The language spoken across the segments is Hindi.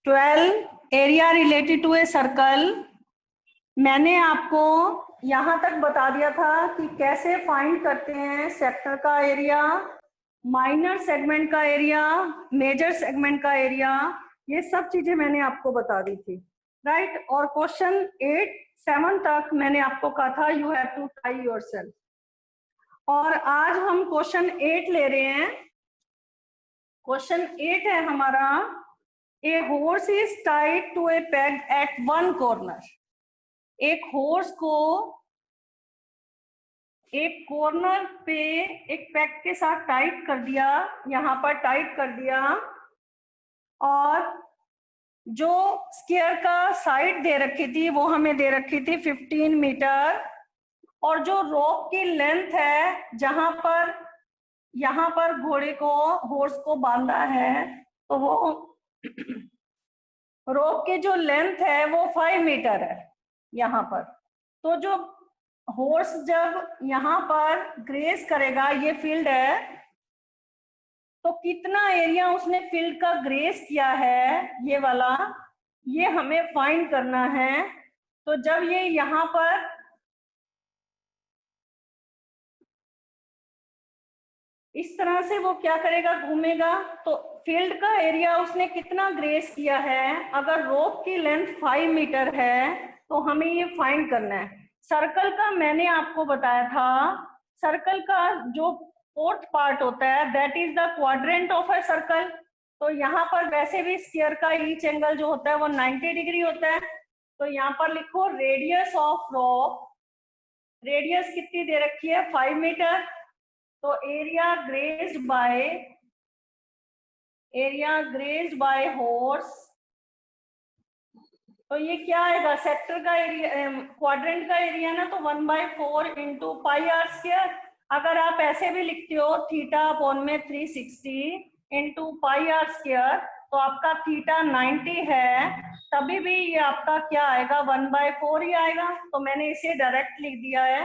12 area related to a circle. मैंने आपको यहाँ तक बता दिया था कि कैसे फाइंड करते हैं सेक्टर का एरिया, माइनर सेगमेंट का एरिया, मेजर सेगमेंट का एरिया, ये सब चीजें मैंने आपको बता दी थी, राइट। और क्वेश्चन 8-7 तक मैंने आपको कहा था you have to tie yourself. और आज हम क्वेश्चन 8 ले रहे हैं। क्वेश्चन 8 है हमारा, a horse is tied to a peg at one corner. एक हॉर्स को एक कॉर्नर पे एक पेग के साथ टाइट कर दिया, यहाँ पर टाइट कर दिया, और जो स्क्वायर का साइड दे रखी थी वो हमें दे रखी थी 15 मीटर, और जो रोप की लेंथ है जहां पर यहाँ पर घोड़े को हॉर्स को बांधा है, तो वो रोप की जो लेंथ है वो 5 मीटर है यहाँ पर। तो जो हॉर्स जब यहाँ पर ग्रेस करेगा, ये फील्ड है, तो कितना एरिया उसने फील्ड का ग्रेस किया है ये वाला, ये हमें फाइंड करना है। तो जब ये यहाँ पर इस तरह से वो क्या करेगा, घूमेगा, तो फील्ड का एरिया उसने कितना ग्रेस किया है। अगर रोप की लेंथ 5 मीटर है तो हमें ये फाइंड करना है। सर्कल का मैंने आपको बताया था, सर्कल का जो फोर्थ पार्ट होता है that is the quadrant of a circle. तो यहाँ पर वैसे भी स्फीयर का ईच एंगल जो होता है वो 90 डिग्री होता है। तो यहाँ पर लिखो रेडियस ऑफ रोप, रेडियस कितनी दे रखी है 5 मीटर। तो एरिया ग्रेस्ड बाय हॉर्स, तो ये क्या आएगा, सेक्टर का एरिया, क्वाड्रेंट का एरिया ना, तो 1/4 इंटू पाई आर स्क्वायर। अगर आप ऐसे भी लिखते हो थीटा अपॉन में 360 इंटू पाई आर स्क्वायर, तो आपका थीटा 90 है, तभी भी ये आपका क्या आएगा 1/4 ही आएगा। तो मैंने इसे डायरेक्ट लिख दिया है।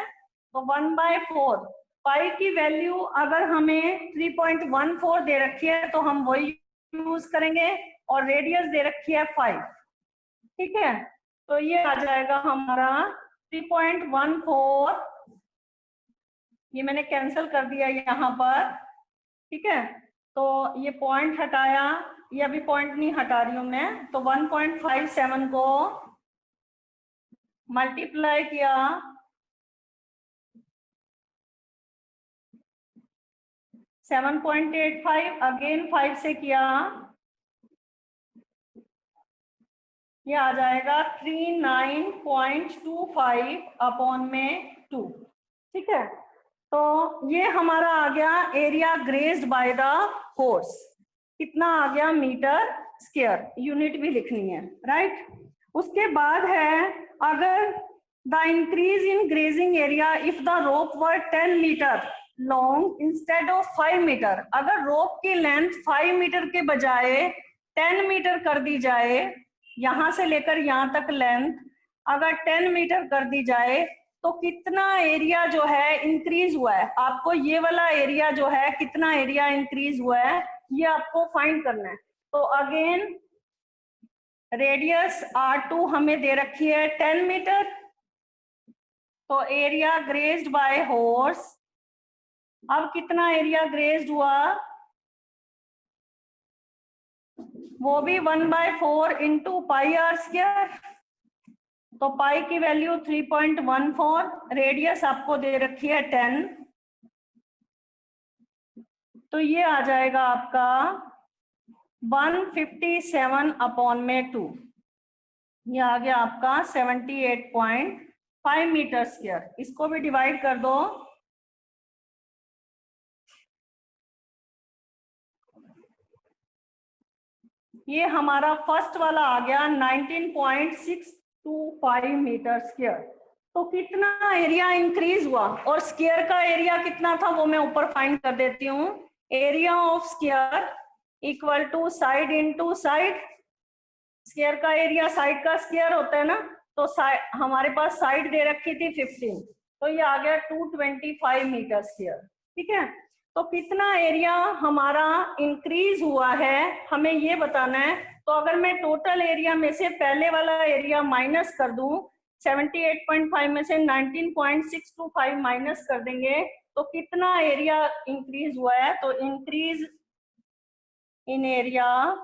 तो 1/4 पाई की वैल्यू अगर हमें 3.14 दे रखी है तो हम वही यूज करेंगे, और रेडियस दे रखी है 5, ठीक है। तो ये आ जाएगा हमारा 3.14, ये मैंने कैंसिल कर दिया यहाँ पर, ठीक है। तो ये पॉइंट हटाया, ये अभी पॉइंट नहीं हटा रही हूँ मैं। तो 1.57 को मल्टीप्लाई किया 7.85, अगेन 5 से किया, ये आ जाएगा 39.25 अपॉन में 2, ठीक है। तो ये हमारा आ गया area graced by the horse, कितना आ गया मीटर स्क्वायर, यूनिट भी लिखनी है, राइट। उसके बाद है, अगर the increase in grazing area if the rope were 10 metre long instead of 5 metre, अगर रोप की लेंथ 5 मीटर के बजाय 10 मीटर कर दी जाए, यहां से लेकर यहां तक लेंथ अगर 10 मीटर कर दी जाए, तो कितना एरिया जो है इंक्रीज हुआ है। आपको ये वाला एरिया जो है कितना एरिया इंक्रीज हुआ है ये आपको फाइंड करना है। तो अगेन रेडियस R2 हमें दे रखी है 10 मीटर, तो एरिया ग्रेज्ड बाय हॉर्स, अब कितना एरिया ग्रेज्ड हुआ, वो भी 1/4 इंटू पाई आर स्क्वायर। तो पाई की वैल्यू 3.14, रेडियस आपको दे रखी है 10, तो ये आ जाएगा आपका 157 अपॉन में 2, ये आ गया आपका 78.5 मीटर स्क्वायर। इसको भी डिवाइड कर दो, ये हमारा फर्स्ट वाला आ गया 19.625 मीटर स्क्वायर। तो कितना एरिया इंक्रीज हुआ, और स्क्वायर का एरिया कितना था वो मैं ऊपर फाइंड कर देती हूँ। Area of square equal to side into side, square का एरिया साइड का स्क्वायर होता है ना, तो हमारे पास साइड दे रखी थी 15, तो ये आ गया 225 मीटर स्क्वायर, ठीक है। तो कितना एरिया हमारा इंक्रीज हुआ है हमें ये बताना है। तो अगर मैं टोटल एरिया में से पहले वाला एरिया माइनस कर दूं, 78.5 में से 19.625 माइनस कर देंगे तो कितना एरिया इंक्रीज हुआ है? तो इंक्रीज इन एरिया,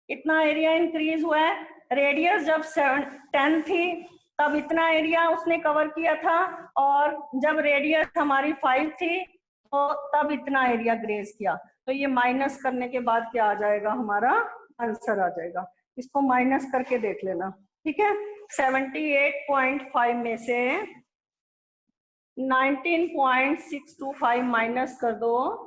इतना एरिया इंक्रीज हुआ है। रेडियस जब 10 थी तब इतना एरिया उसने कवर किया था, और जब रेडियस हमारी 5 थी तो तब इतना एरिया ग्रेज किया। तो ये माइनस करने के बाद क्या आ जाएगा? हमारा आंसर आ जाएगा। इसको माइनस करके देख लेना, ठीक है। 78.5 में से 19.625 माइनस कर दो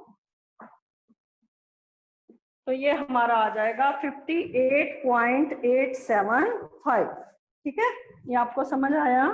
तो ये हमारा आ जाएगा 58.875, ठीक है। ये आपको समझ आया?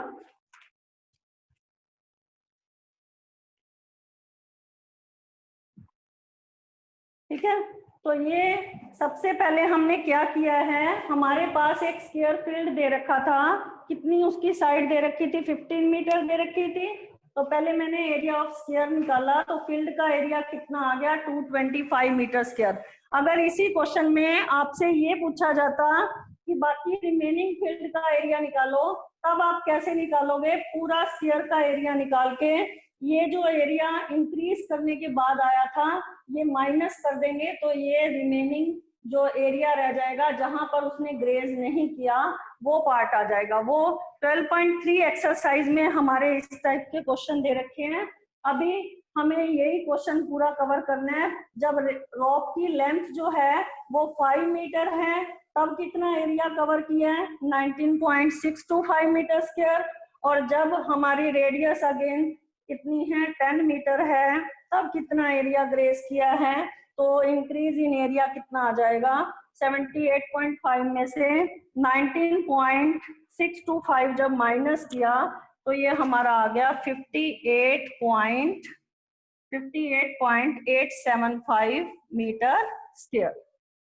ठीक है। तो ये सबसे पहले हमने क्या किया है, हमारे पास एक स्क्वायर फील्ड दे रखा था, कितनी उसकी साइड दे रखी थी? 15 मीटर दे रखी थी। तो पहले मैंने एरिया ऑफ स्क्वायर निकाला, तो फील्ड का एरिया कितना आ गया? 225 मीटर स्क्वायर। अगर इसी क्वेश्चन में आपसे ये पूछा जाता कि बाकी रिमेनिंग फील्ड का एरिया निकालो, तब आप कैसे निकालोगे? पूरा स्क्वायर का एरिया निकाल के ये जो एरिया इंक्रीज करने के बाद आया था ये माइनस कर देंगे, तो ये रिमेनिंग जो एरिया रह जाएगा जहां पर उसने ग्रेज नहीं किया वो पार्ट आ जाएगा। वो 12.3 एक्सरसाइज में हमारे इस टाइप के क्वेश्चन दे रखे हैं। अभी हमें यही क्वेश्चन पूरा कवर करना है। जब रॉक की लेंथ जो है वो 5 मीटर है तब कितना एरिया कवर किया है? 19.625 मीटर स्क्वायर। और जब हमारी रेडियस अगेन कितनी है? 10 मीटर है, तब कितना एरिया ग्रेज किया है? तो इंक्रीज इन एरिया कितना आ जाएगा? 78.5 में से 19.625 जब माइनस किया तो ये हमारा आ गया 58.875 मीटर स्क्वायर।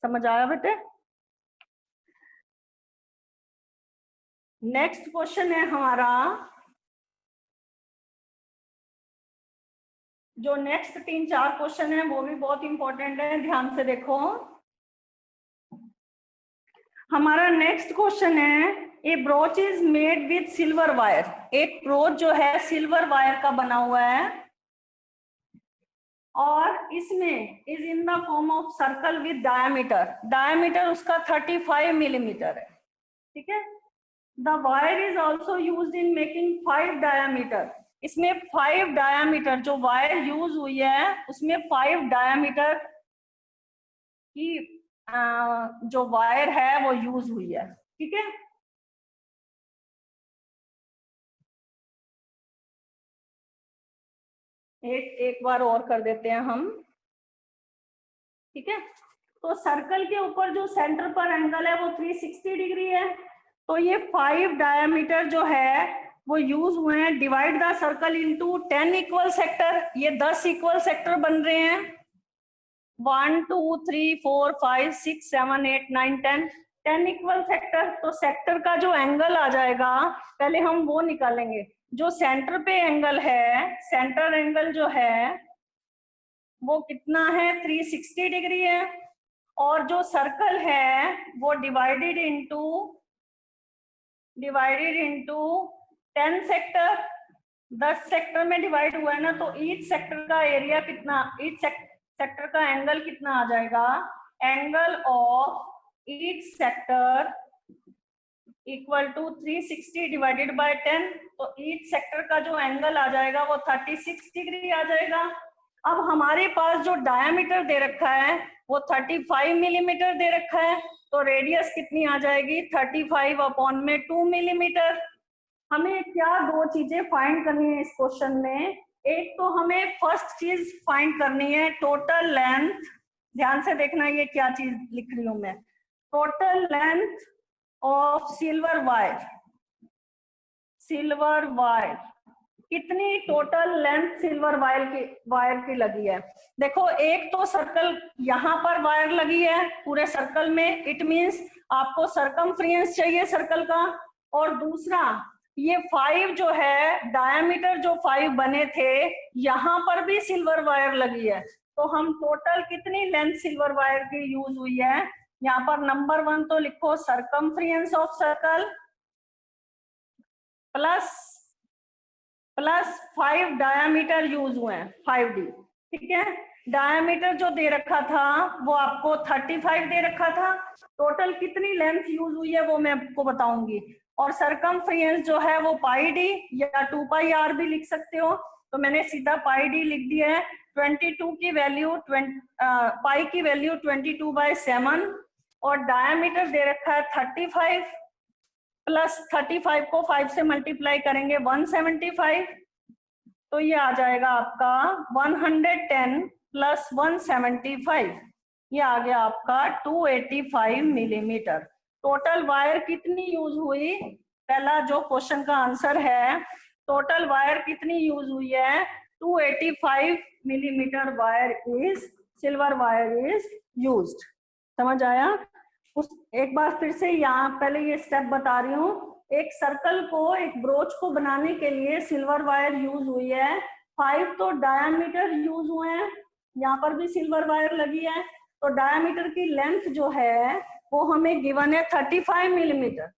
समझ आया बेटे? नेक्स्ट क्वेश्चन है हमारा, जो नेक्स्ट 3-4 क्वेश्चन है वो भी बहुत इंपॉर्टेंट है, ध्यान से देखो। हमारा नेक्स्ट क्वेश्चन है, a brooch is made with silver wire. एक ब्रोच जो है सिल्वर वायर का बना हुआ है और इसमें is in the form of circle with diameter. Diameter उसका 35 मिलीमीटर है, ठीक है। The wire is also use in making 5 diameter. इसमें 5 डायमीटर जो वायर यूज हुई है उसमें 5 डायमीटर की जो वायर है वो यूज हुई है, ठीक है। एक बार और कर देते हैं हम, ठीक है। तो सर्कल के ऊपर जो सेंटर पर एंगल है वो 360 डिग्री है। तो ये 5 डायमीटर जो है वो यूज हुए हैं। Divide the circle into 10 equal sector. ये 10 इक्वल सेक्टर बन रहे हैं। 1 2 3 4 5 6 7 8 9 10 इक्वल सेक्टर। तो सेक्टर का जो एंगल आ जाएगा पहले हम वो निकालेंगे। जो सेंटर पे एंगल है, सेंटर एंगल जो है वो कितना है? 360 डिग्री है। और जो सर्कल है वो डिवाइडेड इनटू 10 सेक्टर। 10 सेक्टर में डिवाइड हुआ है ना, तो ईच सेक्टर का एरिया कितना, ईच सेक्टर का एंगल कितना आ जाएगा? Angle of each sector equal to 360 divided by 10। तो ईच सेक्टर का जो एंगल आ जाएगा वो 36 डिग्री आ जाएगा। अब हमारे पास जो डायमीटर दे रखा है वो 35 मिलीमीटर दे रखा है, तो रेडियस कितनी आ जाएगी? 35 अपॉन में 2 मिलीमीटर। हमें क्या दो चीजें फाइंड करनी है इस क्वेश्चन में? एक तो हमें फर्स्ट चीज फाइंड करनी है टोटल लेंथ। ध्यान से देखना ये क्या चीज लिख रही हूं मैं। Total length of silver wire. Silver wire कितनी टोटल लेंथ सिल्वर वायर की लगी है? देखो, एक तो सर्कल यहाँ पर वायर लगी है पूरे सर्कल में, इट मींस आपको सरकमफ्रेंस चाहिए सर्कल का। और दूसरा ये 5 जो है डायमीटर जो 5 बने थे यहाँ पर भी सिल्वर वायर लगी है। तो हम टोटल कितनी लेंथ सिल्वर वायर की यूज हुई है? यहाँ पर नंबर 1 तो लिखो circumference of circle plus 5 diameter use हुए हैं 5D, ठीक है। डायामीटर जो दे रखा था वो आपको 35 दे रखा था। टोटल कितनी लेंथ यूज हुई है वो मैं आपको बताऊंगी। और सरकमफ्रेंस जो है वो πD या 2πr भी लिख सकते हो, तो मैंने सीधा πD लिख दिया है। 22 की वैल्यू पाई की वैल्यू 22/7 और डायामीटर दे रखा है 35 प्लस 35 को 5 से मल्टीप्लाई करेंगे 175, तो ये आ जाएगा आपका 110 प्लस 175, ये आ गया आपका 285 मिलीमीटर। टोटल वायर कितनी यूज हुई, पहला जो क्वेश्चन का आंसर है, टोटल वायर कितनी यूज हुई है, 285 millimetre wire is silver wire is used. समझ आया? उस एक बार फिर से यहाँ पहले ये स्टेप बता रही हूँ। एक सर्कल को, एक ब्रोच को बनाने के लिए सिल्वर वायर यूज हुई है। 5 तो डायामीटर यूज हुए हैं, यहाँ पर भी सिल्वर वायर लगी है, तो डायामीटर की लेंथ जो है वो हमें गिवन है 35 मिलीमीटर।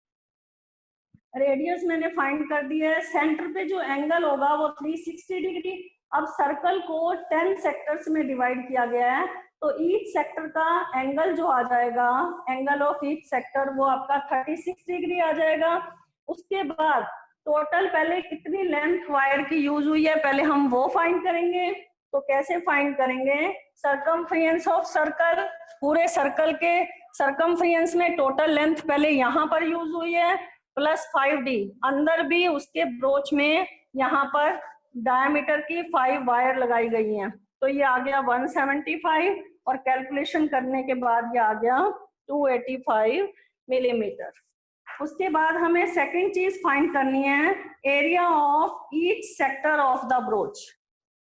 रेडियस मैंने फाइंड कर दिया है। सेंटर पे जो एंगल होगा वो 360 डिग्री। अब सर्कल को 10 सेक्टर्स में डिवाइड किया गया है, तो ईच सेक्टर का एंगल जो आ जाएगा, एंगल ऑफ ईच सेक्टर, वो आपका 36 डिग्री आ जाएगा। उसके बाद टोटल पहले कितनी लेंथ वायर की यूज हुई है पहले हम वो फाइंड करेंगे। तो कैसे फाइंड करेंगे, सरकमफ्रेंस ऑफ सर्कल, पूरे सर्कल के सरकमफ्रेंस में टोटल लेंथ पहले यहाँ पर यूज हुई है प्लस 5D, अंदर भी उसके ब्रोच में यहाँ पर डायमीटर की 5 वायर लगाई गई हैं, तो ये आ गया 175 और कैलकुलेशन करने के बाद ये आ गया 285 मिलीमीटर। उसके बाद हमें सेकंड चीज फाइंड करनी है, area of each sector of the brooch.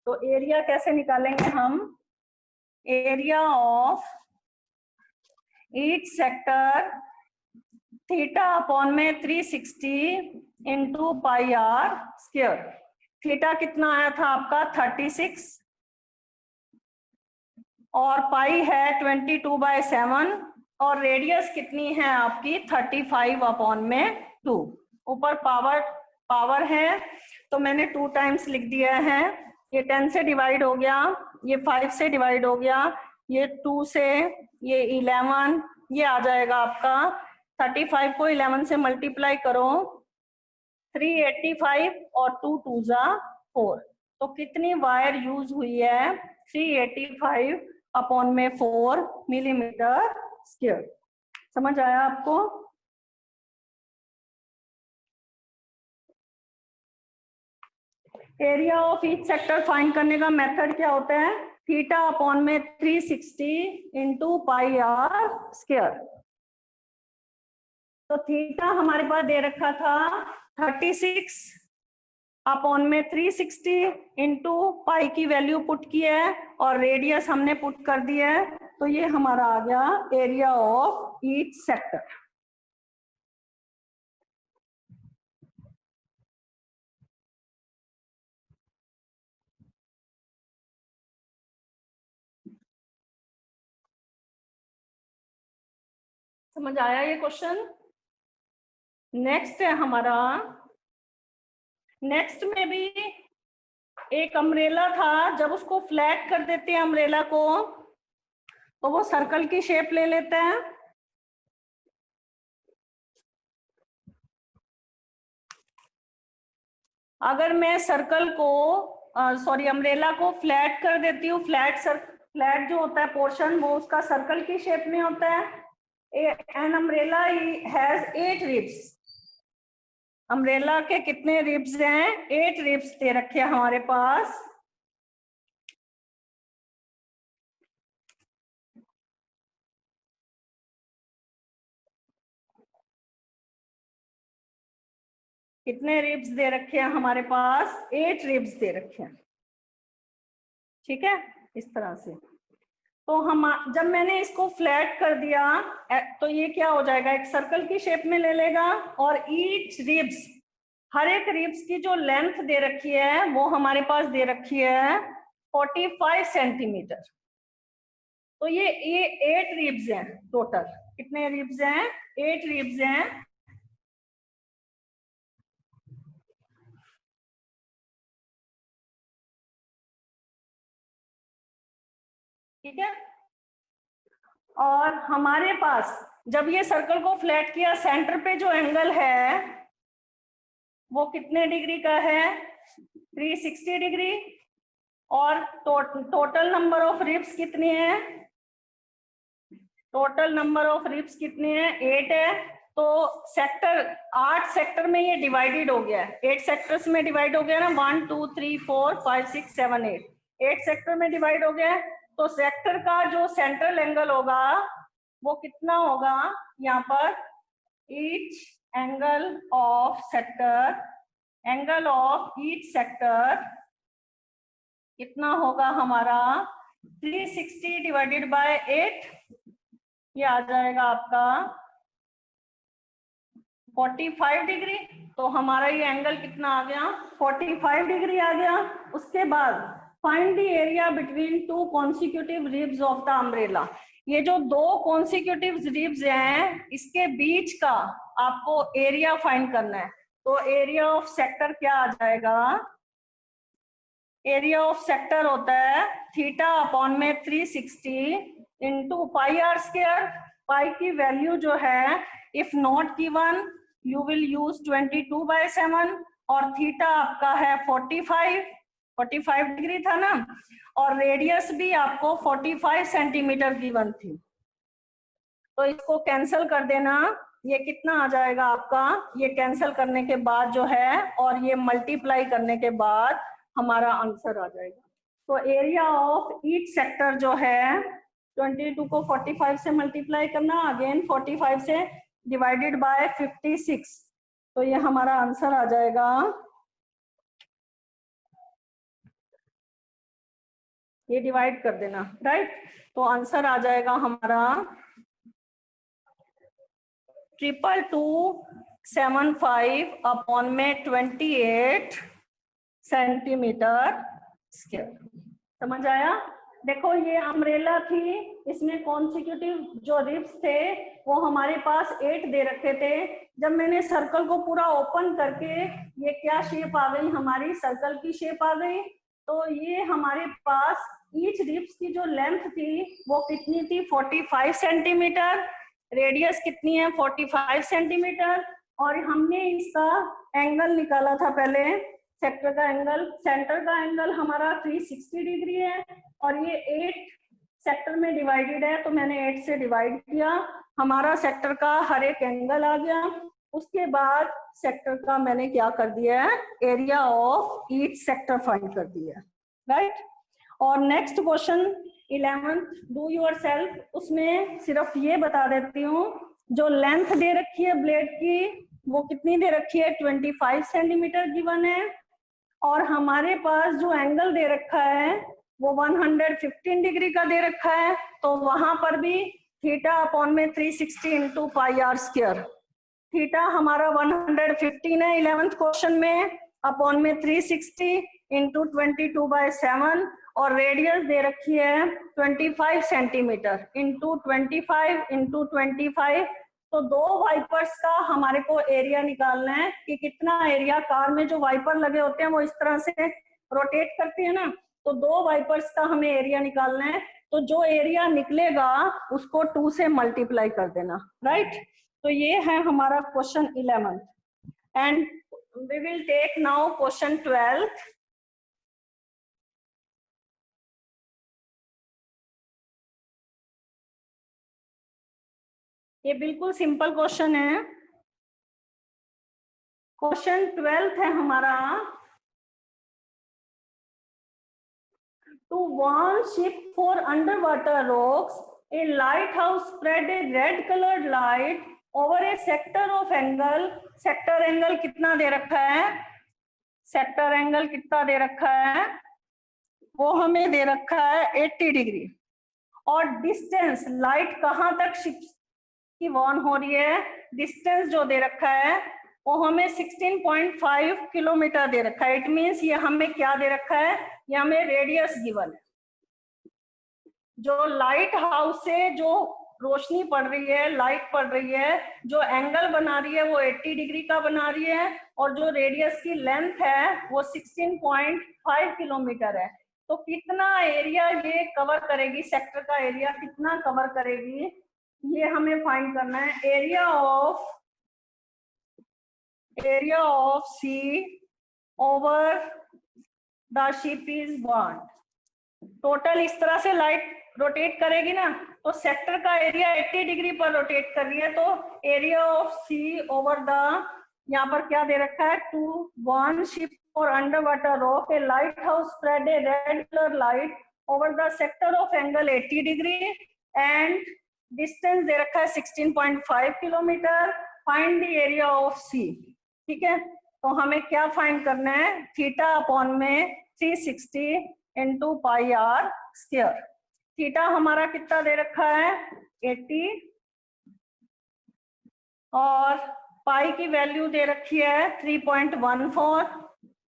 तो एरिया कैसे निकालेंगे हम, area of each sector theta upon में 360 into pi r square. Theta कितना आया था आपका 36 और पाई है 22/7 और रेडियस कितनी है आपकी 35 अपॉन में 2। ऊपर पावर है तो मैंने 2 टाइम्स लिख दिया है। ये 10 से डिवाइड हो गया, ये 5 से डिवाइड हो गया, ये 2 से, ये 11, ये आ जाएगा आपका 35 को 11 से मल्टीप्लाई करो 385 और 2 2 जा 4, तो कितनी वायर यूज हुई है 385 अपॉन में 4 मिलीमीटर स्क्वायर। समझ आया आपको? Area of each sector find करने का मेथड क्या होता है, थीटा अपॉन में 360 इंटू पाई आर स्क्वायर। तो थीटा हमारे पास दे रखा था 36 अपॉन में 360 इंटू पाई की वैल्यू पुट की है और रेडियस हमने पुट कर दिया है, तो ये हमारा आ गया एरिया ऑफ ईच सेक्टर। समझ आया ये क्वेश्चन? नेक्स्ट है हमारा, नेक्स्ट में भी एक अम्ब्रेला था, जब उसको फ्लैट कर देते हैं अम्ब्रेला को तो वो सर्कल की शेप ले लेता है। अगर मैं सर्कल को अम्ब्रेला को फ्लैट कर देती हूँ, फ्लैट जो होता है पोर्शन वो उसका सर्कल की शेप में होता है। An umbrella has 8 ribs. Umbrella के कितने रिब्स हैं, 8 रिब्स दे रखे हैं हमारे पास। कितने रिब्स दे रखे हैं हमारे पास, 8 रिब्स दे रखे हैं, ठीक है, इस तरह से। तो हम जब मैंने इसको फ्लैट कर दिया तो ये क्या हो जाएगा, एक सर्कल की शेप में ले लेगा और ईच रिब्स, हर एक रिब्स की जो लेंथ दे रखी है वो हमारे पास दे रखी है 45 सेंटीमीटर। तो ये 8 रिब्स हैं टोटल, कितने रिब्स हैं? 8 रिब्स हैं। ठीक है, और हमारे पास जब ये सर्कल को फ्लैट किया, सेंटर पे जो एंगल है वो कितने डिग्री का है? 360 डिग्री। और टोटल नंबर ऑफ रिब्स कितनी है? टोटल नंबर ऑफ रिब्स कितने हैं? 8 है। तो सेक्टर 8 सेक्टर में ये डिवाइडेड हो गया है, 8 सेक्टर्स में डिवाइड हो गया ना, 1 2 3 4 5 6 7 8 सेक्टर में डिवाइड हो गया है। तो सेक्टर का जो सेंट्रल एंगल होगा वो कितना होगा? यहाँ पर each angle of sector, angle of each sector कितना होगा हमारा? 360 डिवाइडेड बाय 8, ये आ जाएगा आपका 45 डिग्री। तो हमारा ये एंगल कितना आ गया? 45 डिग्री आ गया। उसके बाद find the area between two consecutive ribs of the umbrella. ये जो दो कॉन्सिक्यूटिव रिब्स हैं इसके बीच का आपको एरिया फाइंड करना है। तो एरिया ऑफ सेक्टर क्या आ जाएगा? एरिया ऑफ सेक्टर होता है थीटा अपॉन में 360 इंटू पाई आर स्क्वायर। पाई की वैल्यू जो है if not given you will use 22/7 और थीटा आपका है 45 डिग्री था ना, और रेडियस भी आपको 45 सेंटीमीटर गिवन थी। तो इसको कैंसिल कर देना, ये कितना आ जाएगा आपका? ये कैंसिल करने के बाद जो है और ये मल्टीप्लाई करने के बाद हमारा आंसर आ जाएगा। तो एरिया ऑफ ईच सेक्टर जो है 22 को 45 से मल्टीप्लाई करना, अगेन 45 से डिवाइडेड बाय 56, तो ये हमारा आंसर आ जाएगा। ये डिवाइड कर देना, राइट। तो आंसर आ जाएगा हमारा 2275 अपॉन में 28 सेंटीमीटर स्क्वायर। समझ आया? देखो ये अम्ब्रेला थी, इसमें कॉन्सिक्यूटिव जो रिब्स थे वो हमारे पास 8 दे रखे थे। जब मैंने सर्कल को पूरा ओपन करके ये क्या शेप आ गई? हमारी सर्कल की शेप आ गई। तो ये हमारे पास ईच रिब्स की जो लेंथ थी वो कितनी थी? 45 सेंटीमीटर। रेडियस कितनी है? 45 सेंटीमीटर। और हमने इसका एंगल निकाला था पहले, सेक्टर का एंगल। सेंटर का एंगल हमारा 360 डिग्री है और ये 8 सेक्टर में डिवाइडेड है, तो मैंने 8 से डिवाइड किया, हमारा सेक्टर का हर एक एंगल आ गया। उसके बाद सेक्टर का मैंने क्या कर दिया है? Area of each sector find कर दिया है, राइट। और next question 11th do your self, उसमें सिर्फ ये बता देती हूँ, जो लेंथ दे रखी है ब्लेड की वो कितनी दे रखी है? 25 सेंटीमीटर गिवन है। और हमारे पास जो एंगल दे रखा है वो 115 डिग्री का दे रखा है। तो वहां पर भी थीटा अपॉन में 360 into pi r square. Theta हमारा 115 है 11th क्वेश्चन में, अपॉन में 360 इंटू 22/7, और रेडियस दे रखी है 25 सेंटीमीटर इंटू 25 इंटू 25। तो दो वाइपर्स का हमारे को एरिया निकालना है कि कितना एरिया, कार में जो वाइपर लगे होते हैं वो इस तरह से रोटेट करती है ना, तो दो वाइपर्स का हमें एरिया निकालना है। तो जो एरिया निकलेगा उसको 2 से मल्टीप्लाई कर देना, राइट। तो ये है हमारा question 11 and we will take now question 12। ये बिल्कुल सिंपल क्वेश्चन है। क्वेश्चन 12 है हमारा, to warn ship for underwater rocks, a lighthouse spread a red colored light over a sector of angle। Sector angle कितना दे रखा है? सेक्टर एंगल कितना दे रखा है? वो हमें दे रखा है 80 डिग्री। और डिस्टेंस, लाइट कहाँ तक शिप की वॉर्न हो रही है, डिस्टेंस जो दे रखा है वो हमें 16.5 किलोमीटर दे रखा है। इट मीन्स ये हमें क्या दे रखा है? ये हमें रेडियस गिवन है। जो लाइट हाउस से जो रोशनी पड़ रही है, लाइट पड़ रही है, जो एंगल बना रही है वो 80 डिग्री का बना रही है, और जो रेडियस की लेंथ है वो 16.5 किलोमीटर है। तो कितना एरिया ये कवर करेगी, सेक्टर का एरिया कितना कवर करेगी, ये हमें फाइंड करना है। Area of C over the ship is 1। Total इस तरह से लाइट रोटेट करेगी ना, तो सेक्टर का एरिया 80 डिग्री पर रोटेट कर रही है, तो area of C over the, यहाँ पर क्या दे रखा है, 1 शिप और under water rock, a lighthouse spread a red colour light over the sector of angle 80 degree and distance दे रखा है 16.5 kilometre. Find the area of sea. ठीक है, तो हमें क्या फाइंड करना है, थीटा अपॉन में 360 into pi r square. Theta हमारा कितना दे रखा है 80, और पाई की वैल्यू दे रखी है 3.14,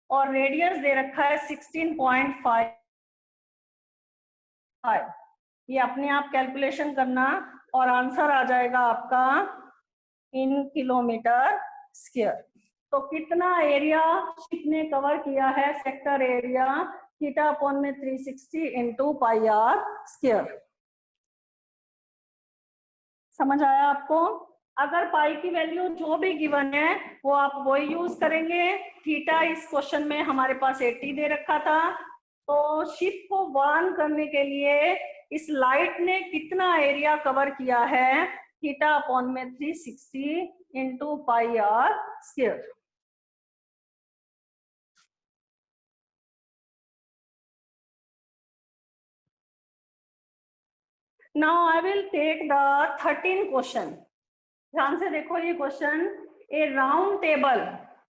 और रेडियस दे रखा है 16.5। ये अपने आप कैलकुलेशन करना और आंसर आ जाएगा आपका इन किलोमीटर स्क्वायर। तो कितना एरिया कितने कवर किया है, सेक्टर एरिया, थीटा अपॉन में 360 इंटू पाई आर स्क्वायर। समझ आया आपको? अगर पाई की वैल्यू जो भी गिवन है वो आप वही यूज करेंगे। थीटा इस क्वेश्चन में हमारे पास 80 दे रखा था, तो शिप को वार्न करने के लिए इस लाइट ने कितना एरिया कवर किया है, थीटा अपॉन में 360 into pi r square. Now I will take the 13 question. ध्यान से देखो ये क्वेश्चन। ए राउंड टेबल,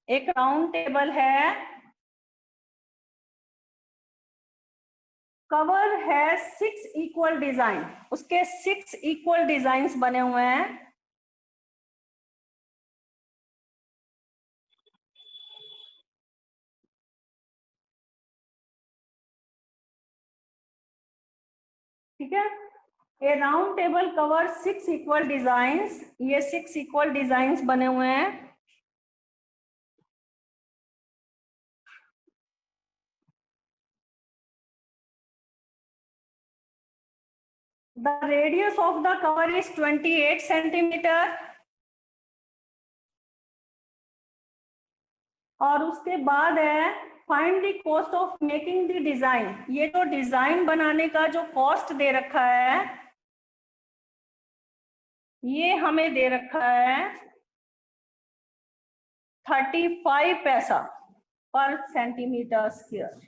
एक राउंड टेबल है, कवर है 6 इक्वल डिजाइन, उसके 6 इक्वल डिजाइन बने हुए हैं। ठीक है, a round table cover 6 equal designs, ये 6 इक्वल डिजाइंस बने हुए हैं। The radius of the cover is 28 centimetre, और उसके बाद है find the cost of making the design. ये जो डिजाइन बनाने का जो कॉस्ट दे रखा है ये हमें दे रखा है 35 पैसा पर सेंटीमीटर स्क्वायर।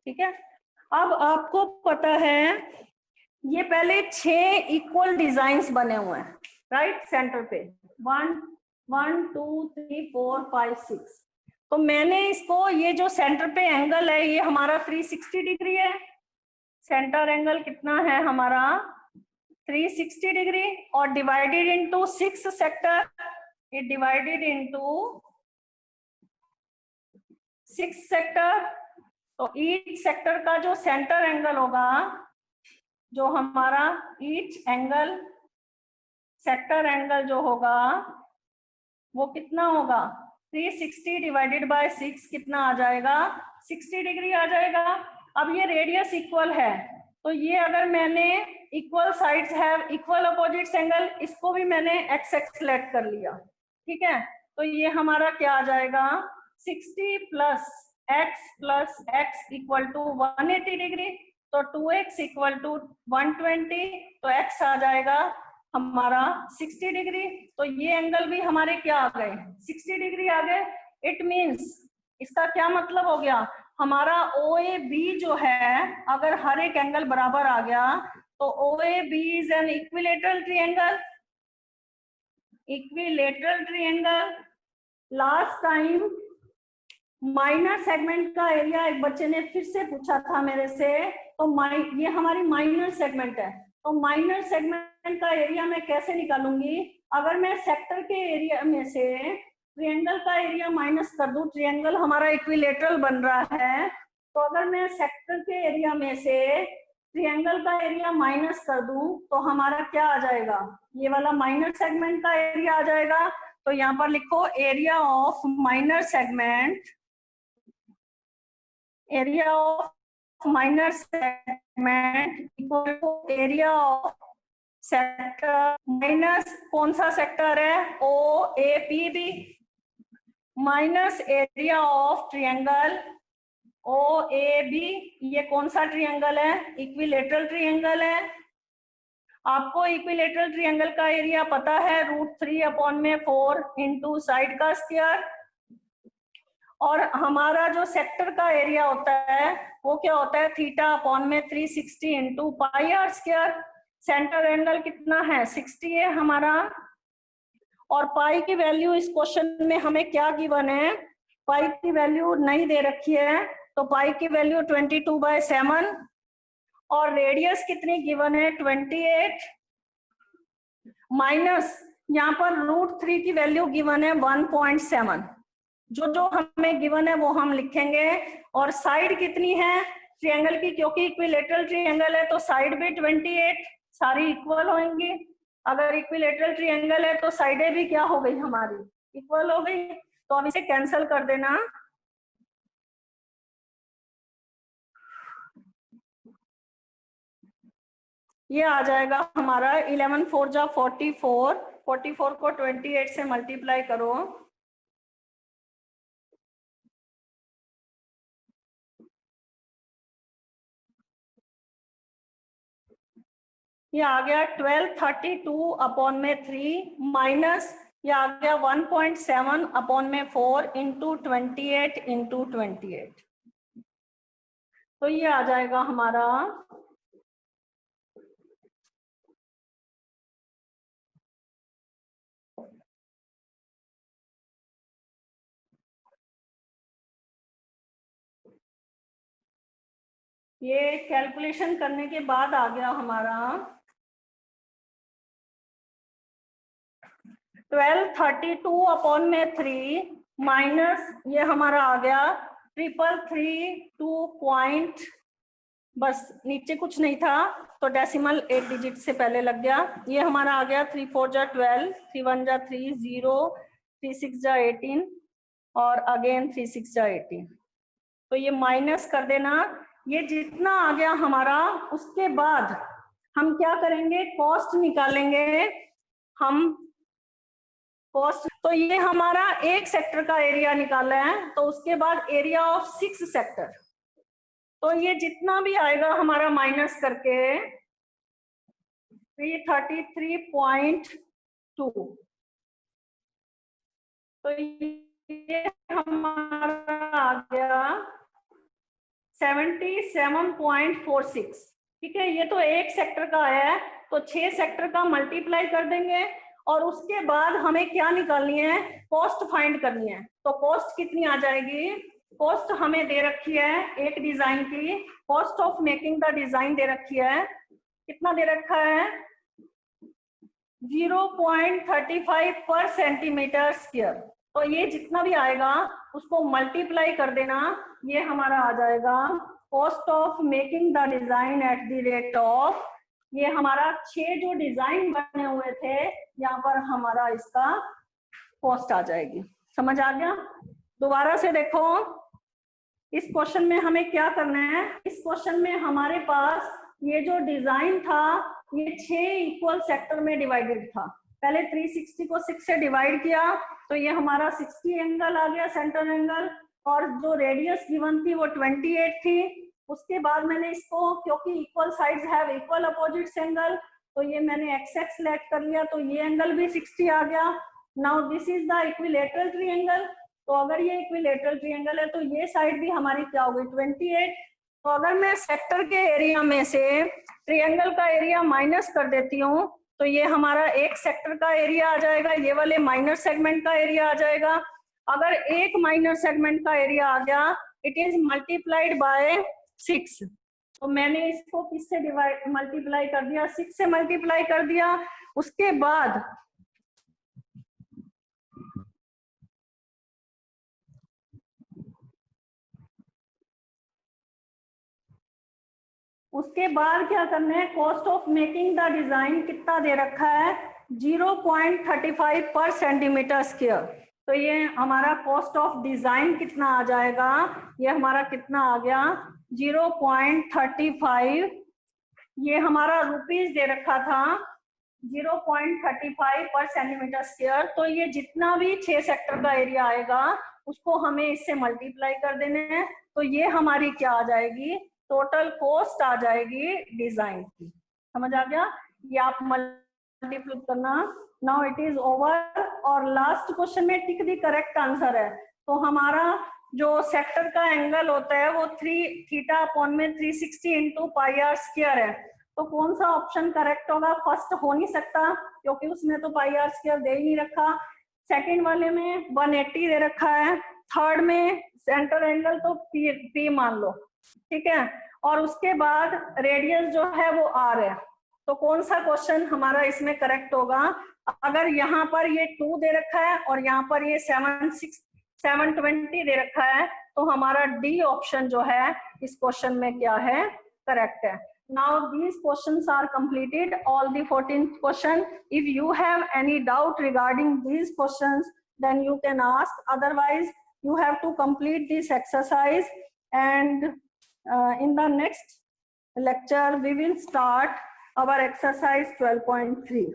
ठीक है, अब आपको पता है ये पहले 6 इक्वल डिजाइन्स बने हुए हैं, राइट, सेंटर पे 1 2 3 4 5 6। तो मैंने इसको, ये जो सेंटर पे एंगल है ये हमारा 360 डिग्री है, सेंटर एंगल कितना है हमारा 360 डिग्री, और डिवाइडेड इनटू 6 सेक्टर, ये डिवाइडेड इनटू 6 सेक्टर। तो ईच सेक्टर का जो सेंटर एंगल होगा, जो हमारा ईच एंगल, सेक्टर एंगल जो होगा वो कितना होगा 360 डिवाइडेड बाय 6 कितना आ जाएगा 60 डिग्री आ जाएगा। अब ये रेडियस इक्वल है, तो ये अगर मैंने equal sides have equal opposites angle, इसको भी मैंने एक्स एक्स सेलेक्ट कर लिया। ठीक है, तो ये हमारा क्या आ जाएगा 60 plus x equal to 180 degree, तो 2x इक्वल टू 120, तो x आ जाएगा हमारा 60 डिग्री। तो ये एंगल भी हमारे क्या आ गए 60 डिग्री आ गए। इट मीन्स, इसका क्या मतलब हो गया, हमारा OAB जो है, अगर हर एक एंगल बराबर आ गया तो OAB is an equilateral triangle. Equilateral triangle, last time minor segment का एरिया एक बच्चे ने फिर से पूछा था मेरे से, तो ये हमारी माइनर सेगमेंट है, तो माइनर सेगमेंट का एरिया मैं कैसे निकालूंगी, अगर मैं सेक्टर के एरिया में से ट्रायंगल का एरिया माइनस कर दूं, ट्रायंगल हमारा इक्विलेटरल बन रहा है, तो अगर मैं सेक्टर के एरिया में से ट्रिएंगल का एरिया माइनस कर दूं तो हमारा क्या आ जाएगा, ये वाला माइनर सेगमेंट का एरिया आ जाएगा। तो यहाँ पर लिखो area of minor segment, area of minor segment equal to area of sector minus कौन सा सेक्टर है, O A P B, minus area of triangle O A B. ये कौन सा ट्रिएंगल है, इक्विलेटरल ट्रिएंगल है। आपको इक्विलेटरल ट्रिएंगल का एरिया पता है, √3/4 इंटू साइड का स्क्वायर। और हमारा जो सेक्टर का एरिया होता है वो क्या होता है, θ/360 into pi r square. Centre angle कितना है, 60 है हमारा। और पाई की वैल्यू इस क्वेश्चन में हमें क्या गिवन है, पाई की वैल्यू नहीं दे रखी है, तो पाई की वैल्यू 22/7 और रेडियस कितनी गिवन है 28 माइनस यहाँ पर √3 की वैल्यू गिवन है 1.7। जो जो हमें गिवन है वो हम लिखेंगे। और साइड कितनी है ट्रिएंगल की, क्योंकि इक्विलेटरल ट्रिएंगल है तो साइड भी 28 सारी इक्वल होंगी। अगर इक्विलेटरल ट्रिएंगल है तो साइडें भी क्या हो गई हमारी, इक्वल हो गई। तो अब इसे कैंसिल कर देना। ये आ जाएगा हमारा 11×4 = 44, 44 को 28 से मल्टीप्लाई करो, ये आ गया 1232/3 माइनस ये आ गया 1.7/4 इंटू 28 इंटू 28। तो ये आ जाएगा हमारा ये कैलकुलेशन करने के बाद आ गया हमारा 1232/3 माइनस ये हमारा आ गया 3332 बस नीचे कुछ नहीं था तो डेसिमल 8 डिजिट से पहले लग गया। ये हमारा आ गया 3×4 = 12, 3×1 = 3, 0, 3×6 = 18 और अगेन 3×6 = 18। तो ये माइनस कर देना। ये जितना आ गया हमारा उसके बाद हम क्या करेंगे, कॉस्ट निकालेंगे हम। कॉस्ट तो ये हमारा एक सेक्टर का एरिया निकाला है, तो उसके बाद एरिया ऑफ 6 सेक्टर, तो ये जितना भी आएगा हमारा माइनस करके तो ये 33.2। तो ये हमारा आ गया 77.46। ठीक है, ये तो एक सेक्टर का है, तो 6 सेक्टर का मल्टीप्लाई कर देंगे और उसके बाद हमें क्या निकालनी है, कॉस्ट फाइंड करनी है। तो कॉस्ट कितनी आ जाएगी, कॉस्ट हमें दे रखी है एक डिजाइन की, cost of making the design दे रखी है। कितना दे रखा है, 0.35 पर सेंटीमीटर स्क्वायर। तो ये जितना भी आएगा उसको मल्टीप्लाई कर देना, ये हमारा आ जाएगा cost of making the design at the rate of, ये हमारा 6 जो डिजाइन बने हुए थे यहाँ पर हमारा इसका कॉस्ट आ जाएगी। समझ आ गया। दोबारा से देखो इस क्वेश्चन में हमें क्या करना है, इस क्वेश्चन में हमारे पास ये जो डिजाइन था ये 6 इक्वल सेक्टर में डिवाइडेड था। पहले 360 को 6 से डिवाइड किया तो ये हमारा 60 एंगल आ गया सेंटर एंगल, और जो रेडियस गिवन थी वो 28 थी। उसके बाद मैंने इसको, क्योंकि equal sides have equal opposites angle, तो ये मैंने एक्स एक्स सेलेक्ट कर लिया, तो ये एंगल भी 60 आ गया। Now this is the equilateral triangle. तो अगर ये इक्विलेटरल ट्रायंगल है तो ये साइड भी हमारी क्या हो गई 28। तो अगर मैं सेक्टर के एरिया में से ट्रायंगल का एरिया माइनस कर देती हूँ तो ये हमारा एक सेक्टर का एरिया आ जाएगा, ये वाले माइनर सेगमेंट का एरिया आ जाएगा। अगर एक माइनर सेगमेंट का एरिया आ गया इट इज मल्टीप्लाइड बाय 6। तो मैंने इसको किससे डिवाइड मल्टीप्लाई कर दिया, 6 से मल्टीप्लाई कर दिया। उसके बाद उसके बाद क्या करना है, cost of making the design कितना दे रखा है, 0.35 पर सेंटीमीटर स्क्वायर। तो ये हमारा कॉस्ट ऑफ डिजाइन कितना आ जाएगा, ये हमारा कितना आ गया 0.35, ये हमारा रुपीज दे रखा था 0.35 पर सेंटीमीटर स्क्वायर। तो ये जितना भी 6 सेक्टर का एरिया आएगा उसको हमें इससे मल्टीप्लाई कर देने हैं। तो ये हमारी क्या आ जाएगी, टोटल कॉस्ट आ जाएगी डिजाइन की। समझ आ गया, ये आप मल्टीप्लाई करना। Now it is over. और लास्ट क्वेश्चन में टिक द करेक्ट आंसर है। तो हमारा जो सेक्टर का एंगल होता है वो 3 थीटा अपॉन में 360 इंटू पाई आर स्क्वायर है। तो कौन सा ऑप्शन करेक्ट होगा, फर्स्ट हो नहीं सकता क्योंकि उसमें तो पाई आर स्क्वायर दे ही नहीं रखा। सेकंड वाले में 180 दे रखा है। थर्ड में सेंटर एंगल तो पी मान लो, ठीक है। और उसके बाद रेडियस जो है वो आर है। तो कौन सा क्वेश्चन हमारा इसमें करेक्ट होगा, अगर यहाँ पर ये 2 दे रखा है और यहाँ पर ये 720 दे रखा है, तो हमारा डी ऑप्शन जो है इस क्वेश्चन में क्या है, करेक्ट है। Now these questions are completed, all the 14 question. If you have any doubt regarding these questions, then you can ask. Otherwise, you have to complete this exercise. And in the next lecture, we will start our exercise 12.3.